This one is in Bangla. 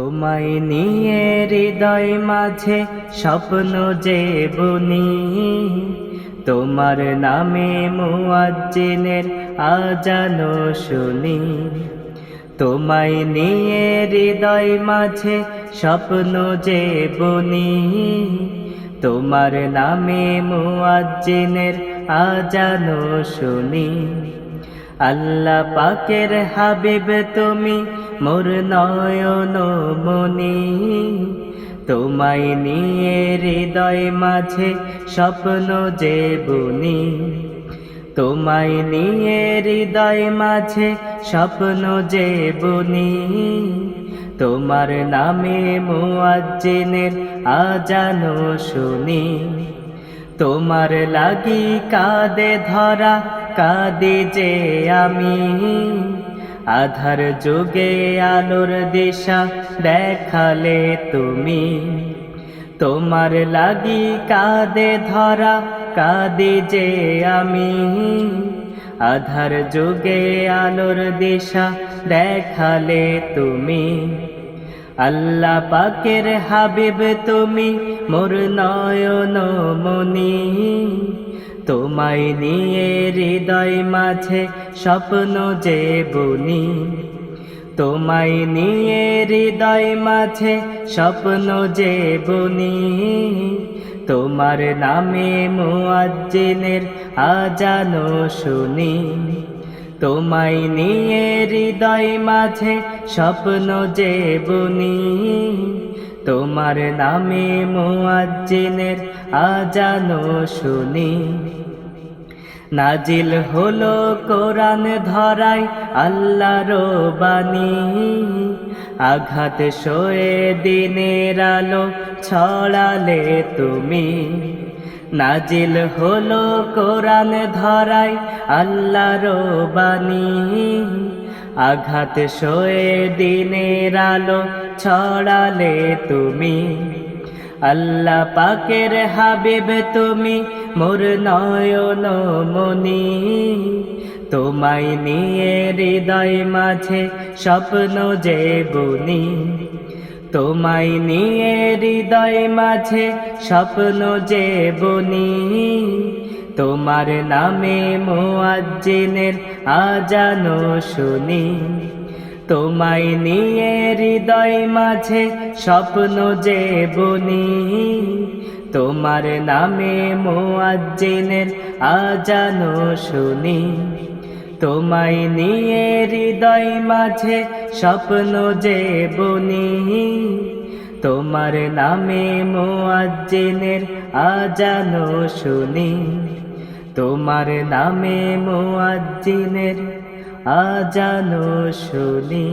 তোমায় নিয়ে হৃদয় মাঝে স্বপ্ন যে বুনি, তোমার নামে মুয়াজ্জিনের আজান শুনি। তোমায় নিয়ে হৃদয় মাঝে স্বপ্ন যে বুনি, তোমার নামে মুয়াজ্জিনের আজান শুনি। আল্লাহ পাকের হাবিব তুমি মোর নয়ন মনি, তোমায় নিয়ে হৃদয় মাঝে স্বপ্ন যে বুনি। তোমায় নিয়ে হৃদয় মাঝে স্বপ্ন যে বুনি, তোমার নামে মুয়াজ্জিনের আজান শুনি। তোমার লাগি কাঁদে ধরা কাঁদি যে আমি, আধার যুগে আলোর দিশা দেখালে তুমি। তোমার লাগি কাঁদে ধরা কাঁদি যে আমি, আধার যুগে আলোর দিশা দেখালে তুমি। আল্লাহ পাকের হাবিব তুমি মোর নয়ন মনি, তোমায় নিয়ে হৃদয় মাঝে স্বপ্ন যে বুনি। তোমায় নিয়ে হৃদয় মাঝে স্বপ্ন যে বুনি, তোমার নামে মুয়াজ্জিনের আজান শুনি। তোমায় নিয়ে হৃদয় মাঝে স্বপ্ন যে বুনি, তোমার নামে মুয়াজ্জিনের আজান শুনি। নাজিল হলো কোরআন ধরায় আল্লাহর বাণী, আঘাত সয়ে দিনের আলো ছড়ালে তুমি। নাজিল হলো কোরআন ধরায় আল্লাহর বাণী, আঘাত সয়ে দিনের আলো ছড়ালে তুমি। আল্লাহ পাকের হাবিব তুমি মোর নয়ন মনি, তোমায় নিয়ে হৃদয় মাঝে স্বপ্ন যে বুনি। তোমায় নিয়ে হৃদয় মাঝে স্বপ্ন যে বুনি, তোমার নামে মুয়াজ্জিনের আজান শুনি। তোমায় নিয়ে হৃদয় মাঝে স্বপ্ন যে বুনি, তোমার নামে মুয়াজ্জিনের আজান শুনি। তোমায় নিয়ে হৃদয় মাঝে স্বপ্ন যে বুনি, তোমার নামে মুয়াজ্জিনের আজান শুনি। তোমার নামে মুয়াজ্জিনের আজান শুনি।